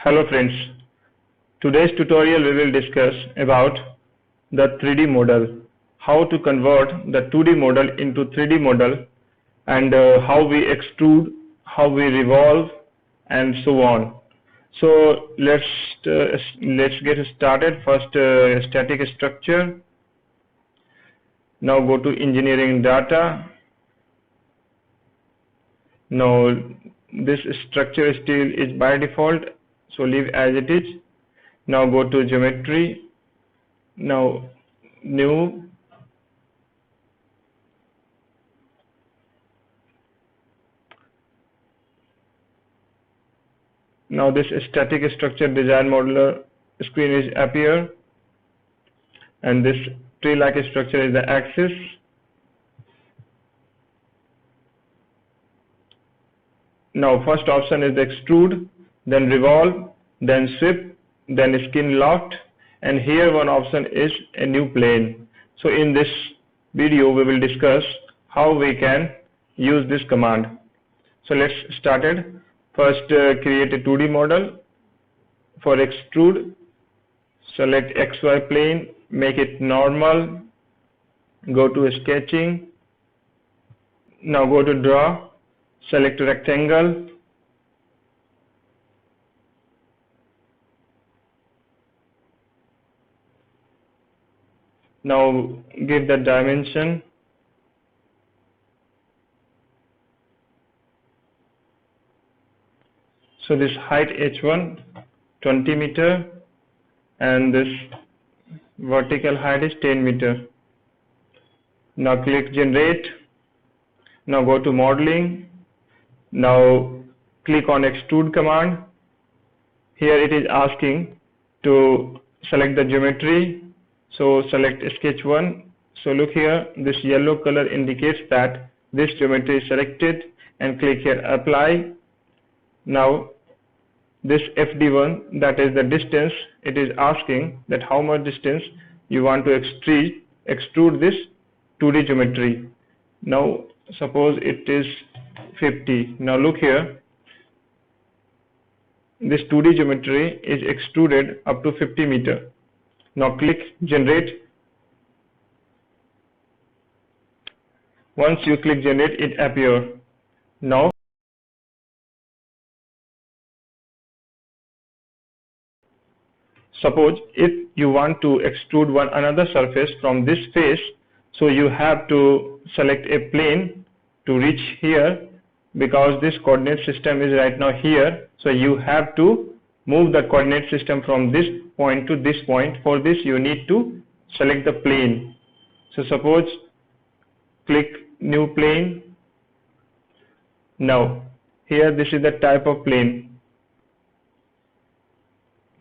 Hello friends, today's tutorial we will discuss about the 3D model, how to convert the 2D model into 3D model and how we extrude, how we revolve and so on. So let's get started. First static structure. Now go to engineering data. Now this structure still is by default, so leave as it is. Now go to geometry. Now new. Now this static structure design modeler screen is appear, and this tree-like structure is the axis. Now first option is the extrude, then revolve, then sweep, then skin locked, and here one option is a new plane. So in this video we will discuss how we can use this command. So let's start it. First create a 2D model. For extrude, select XY plane, make it normal, go to sketching. Now go to draw, select rectangle. Now give the dimension. So this height H1 20 meter and this vertical height is 10 meter. Now click generate. Now go to modeling. Now click on extrude command. Here it is asking to select the geometry. So select sketch 1. So look here, this yellow color indicates that this geometry is selected, and click here apply. Now this FD1, that is the distance, it is asking that how much distance you want to extrude this 2D geometry. Now suppose it is 50. Now look here, this 2D geometry is extruded up to 50 meter. Now click generate. Once you click generate, it appears. Now suppose if you want to extrude one another surface from this face, so you have to select a plane to reach here, because this coordinate system is right now here, so you have to move the coordinate system from this point to this point. For this you need to select the plane. So suppose click new plane. Now here this is the type of plane,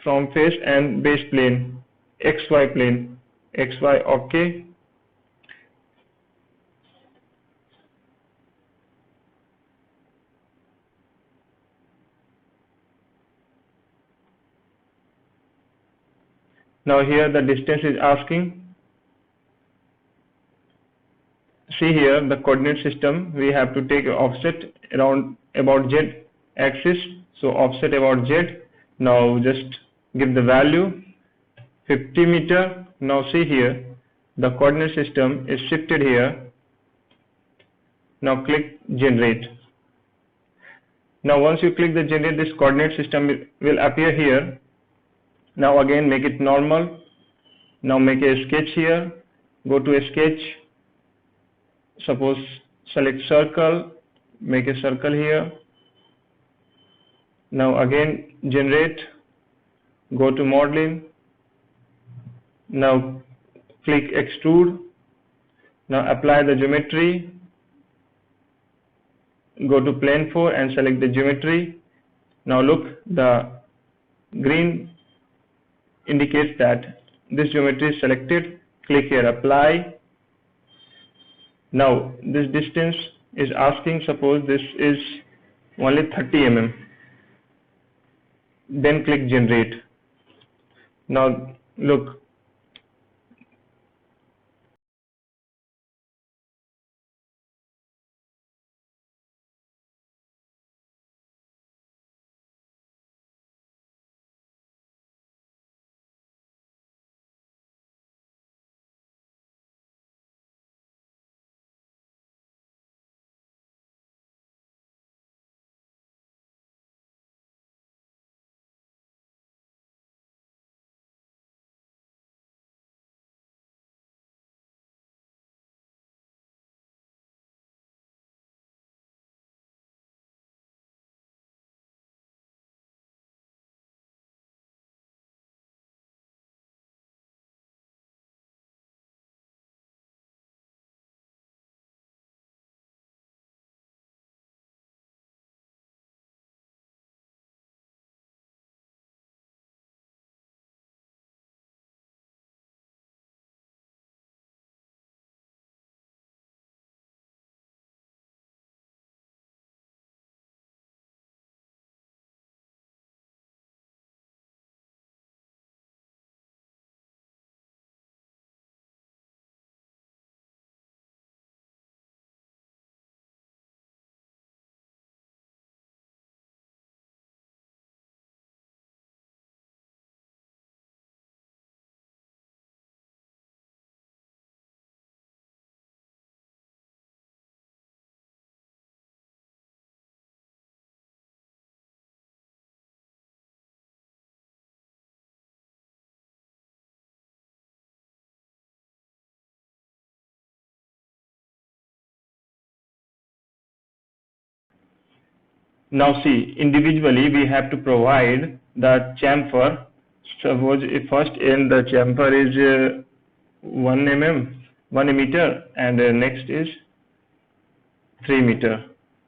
from face and base plane, XY plane, XY, okay. Now here the distance is asking. See here the coordinate system, we have to take offset around about Z axis, so offset about Z. Now just give the value 50 meter. Now see here the coordinate system is shifted here. Now click generate. Now once you click the generate, this coordinate system will appear here. Now again make it normal. Now make a sketch here, go to a sketch, suppose select circle, make a circle here. Now again generate, go to modeling. Now click extrude. Now apply the geometry, go to plane 4 and select the geometry. Now look, the green indicates that this geometry is selected. Click here apply. Now this distance is asking, suppose this is only 30 mm. Then click generate. Now look, Now see, individually we have to provide the chamfer. Suppose if first in the chamfer is 1 mm, 1 meter, and next is 3 meter.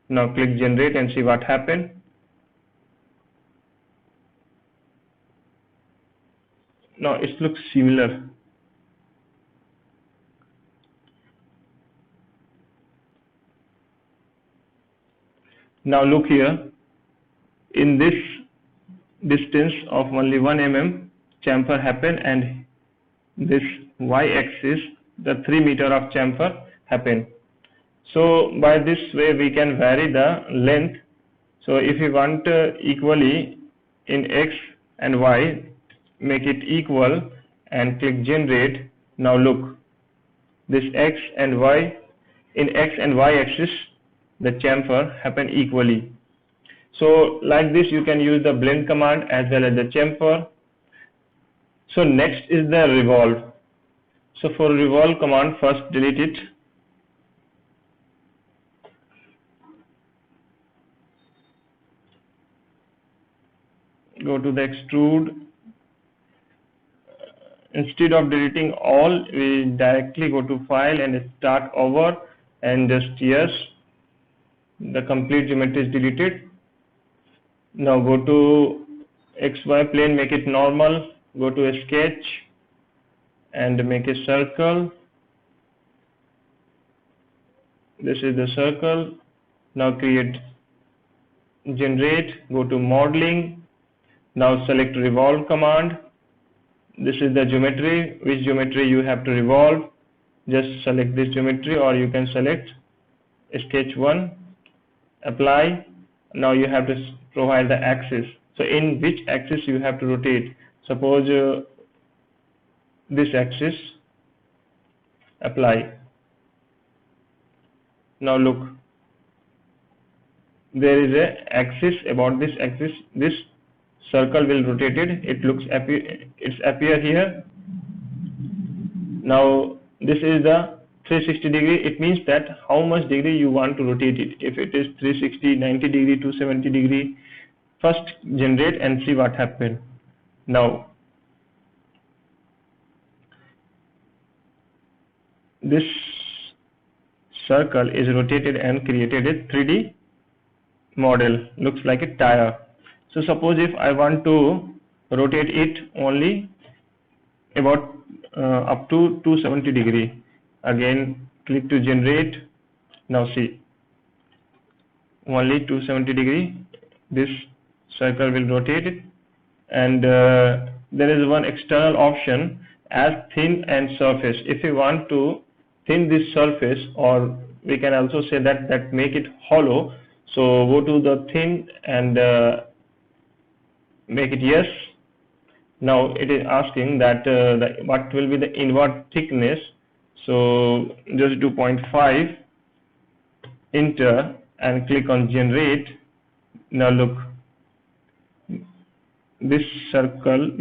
Now click generate and see what happened. Now it looks similar. Now look here, in this distance of only 1 mm chamfer happened, and this y-axis, the 3 meter of chamfer happened. So by this way we can vary the length. So if we want equally in x and y, make it equal and click generate. Now look, this x and y, in x and y axis the chamfer happen equally. So like this you can use the blend command as well as the chamfer. So next is the revolve. So for revolve command, first delete it. Go to the extrude. Instead of deleting all, we directly go to file and start over and just yes, the complete geometry is deleted. Now go to XY plane, make it normal, go to a sketch and make a circle. This is the circle. Now create generate, go to modeling. Now select revolve command. This is the geometry, which geometry you have to revolve. Just select this geometry, or you can select sketch 1, apply. Now you have to provide the axis. So in which axis you have to rotate. Suppose this axis, apply. Now look, there is a axis, about this axis this circle will rotate it. It looks it's appear here. Now this is the 360 degree. It means that how much degree you want to rotate it. If it is 360, 90 degree, 270 degree, first generate and see what happened. Now this circle is rotated and created a 3D model, looks like a tire. So suppose if I want to rotate it only about up to 270 degree, again click to generate. Now see, only 270 degree this circle will rotate it. And there is one external option as thin and surface. If we want to thin this surface, or we can also say that make it hollow. So go to the thin and make it yes. Now it is asking that what will be the inward thickness. So just do 0.5, enter and click on generate. Now look, this circle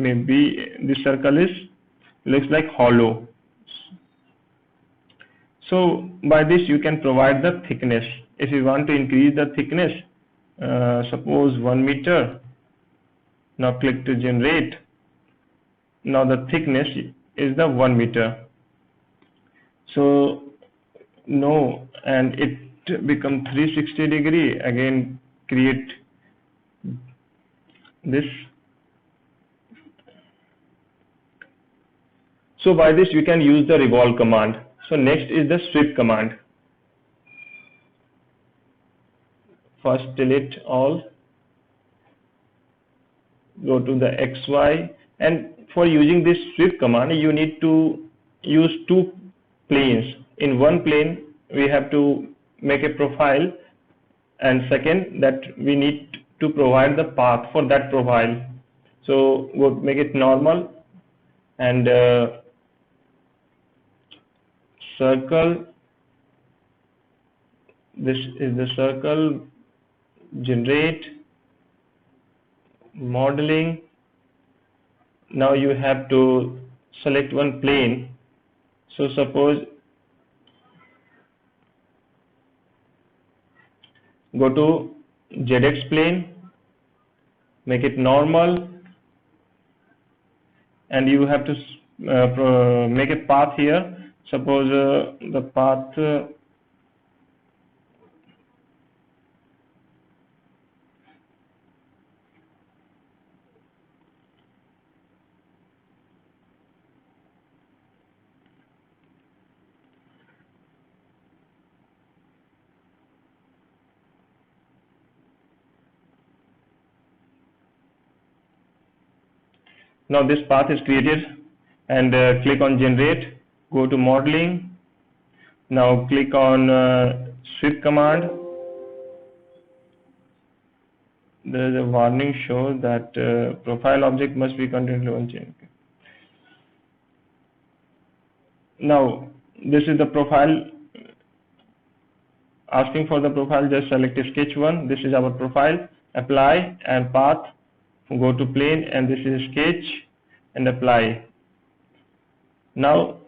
looks like hollow. So by this you can provide the thickness. If you want to increase the thickness, suppose 1 meter, now click to generate. Now the thickness is the 1 meter. So no, and it become 360 degree. Again create this. So by this you can use the revolve command. So next is the sweep command. First delete all, go to the XY, and for using this sweep command you need to use 2 planes. In one plane we have to make a profile, and second that we need to provide the path for that profile. So go make it normal and circle. This is the circle, generate, modeling. Now you have to select one plane. So suppose go to ZX plane, make it normal, and you have to make a path here. Suppose the path now this path is created, and click on generate, go to modeling. Now click on sweep command. There is a warning show that profile object must be continuously on chain. Now this is the profile, asking for the profile. Just select sketch 1. This is our profile, apply and path, go to plane, and this is sketch and apply. Now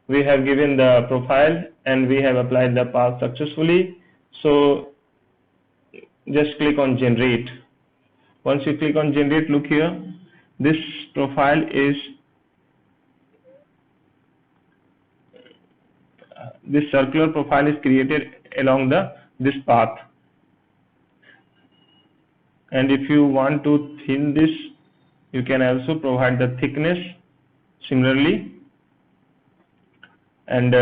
we have given the profile and we have applied the path successfully. So just click on generate. Once you click on generate, look here, this profile is this circular profile is created along this path. And if you want to thin this, you can also provide the thickness similarly. And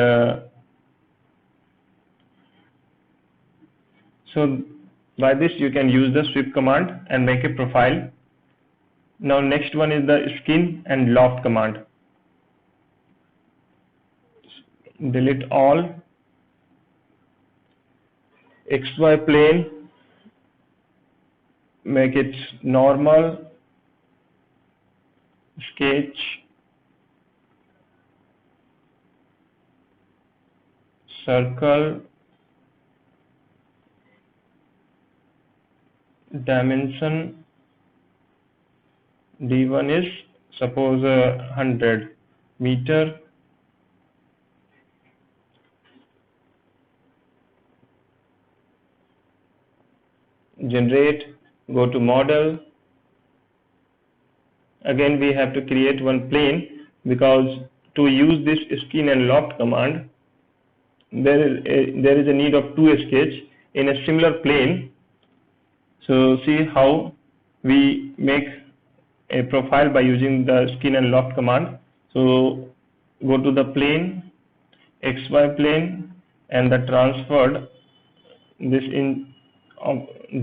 so by this you can use the sweep command and make a profile. Now next one is the skin and loft command. Delete all, XY plane, make it normal, sketch, circle, dimension D1 is suppose 100 meter, generate, go to model. Again we have to create one plane, because to use this skin and loft command there is a need of two sketch in a similar plane. So see how we make a profile by using the skin and loft command. So go to the plane, XY plane, and the transferred this in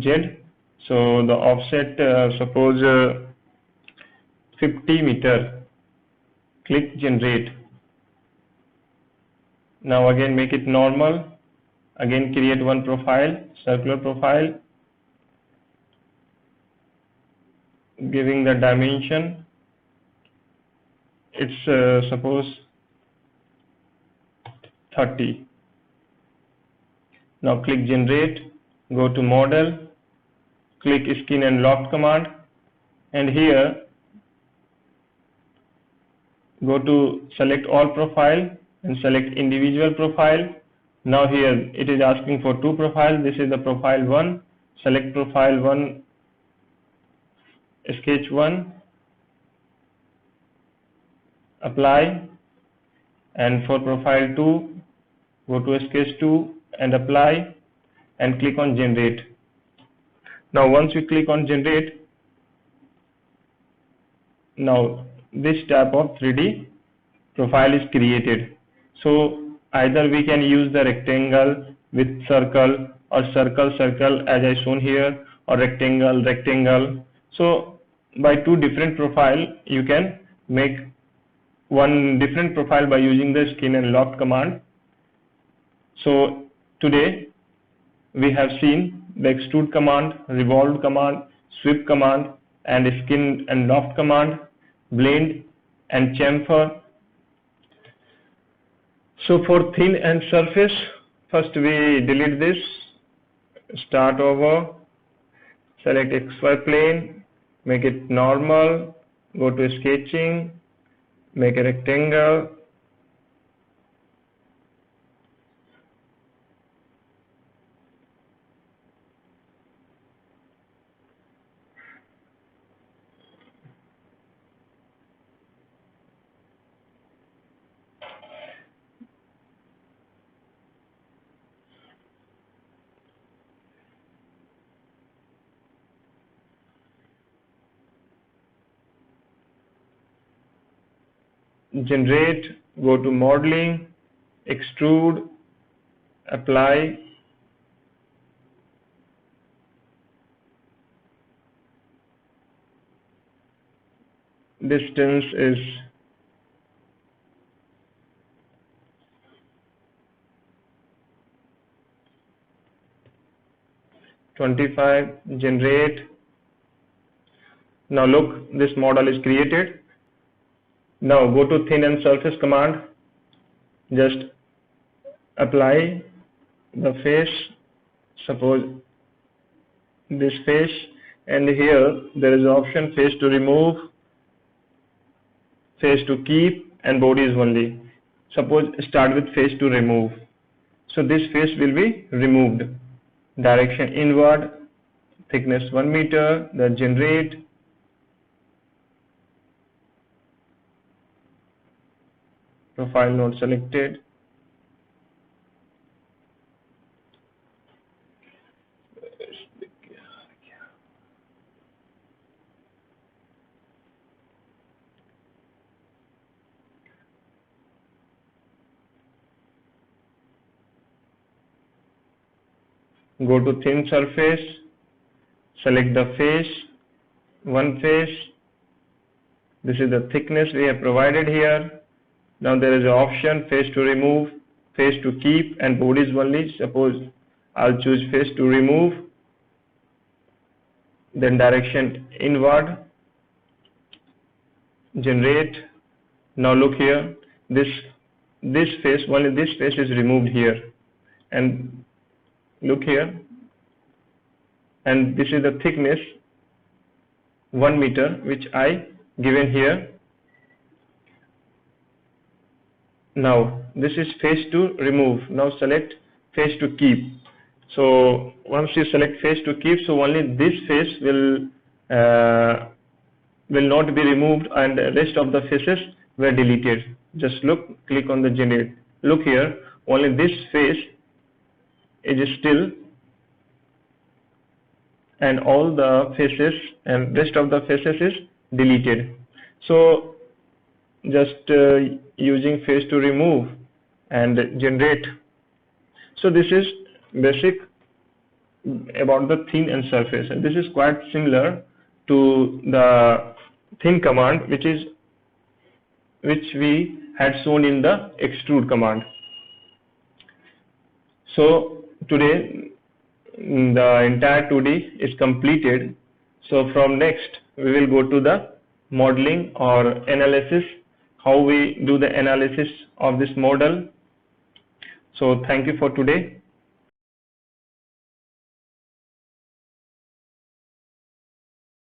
Z. So the offset suppose 50 meter, click generate. Now again make it normal, again create one profile, circular profile, giving the dimension, it's suppose 30. Now click generate, go to model, click skin and loft command, and here go to select all profile and select individual profile. Now here it is asking for two profiles. This is the profile 1, select profile 1, sketch 1, apply, and for profile 2 go to sketch 2 and apply and click on generate. Now once you click on generate, now this type of 3D profile is created. So either we can use the rectangle with circle, or circle as I shown here, or rectangle. So by two different profile you can make one different profile by using the skin and loft command. So today we have seen the extrude command, revolve command, sweep command, and skin and loft command, blend and chamfer. So for thin and surface, first we delete this, start over, select XY plane, make it normal, go to sketching, make a rectangle, generate, go to modeling, extrude, apply, distance is 25, generate. Now look, this model is created. Now go to thin and surface command, just apply the face, suppose this face, and here there is option face to remove, face to keep, and bodies only. Suppose start with face to remove. So this face will be removed. Direction inward, thickness 1 meter, the generate, profile node selected. Go to thin surface, select the face, one face. This is the thickness we have provided here. Now there is an option face to remove, face to keep, and bodies only. Suppose I'll choose face to remove, then direction inward, generate. Now look here, this face, only this face is removed here, and look here, and this is the thickness 1 meter which I given here. Now this is face to remove. Now select face to keep. So once you select face to keep, so only this face will not be removed and the rest of the faces were deleted. Just look, click on the generate. Look here, only this face is still, and all the faces and rest of the faces is deleted. So just using face to remove and generate. So this is basic about the thin and surface, and this is quite similar to the thin command which we had shown in the extrude command. So today the entire 2D is completed. So from next we will go to the modeling or analysis, how we do the analysis of this model. So thank you for today.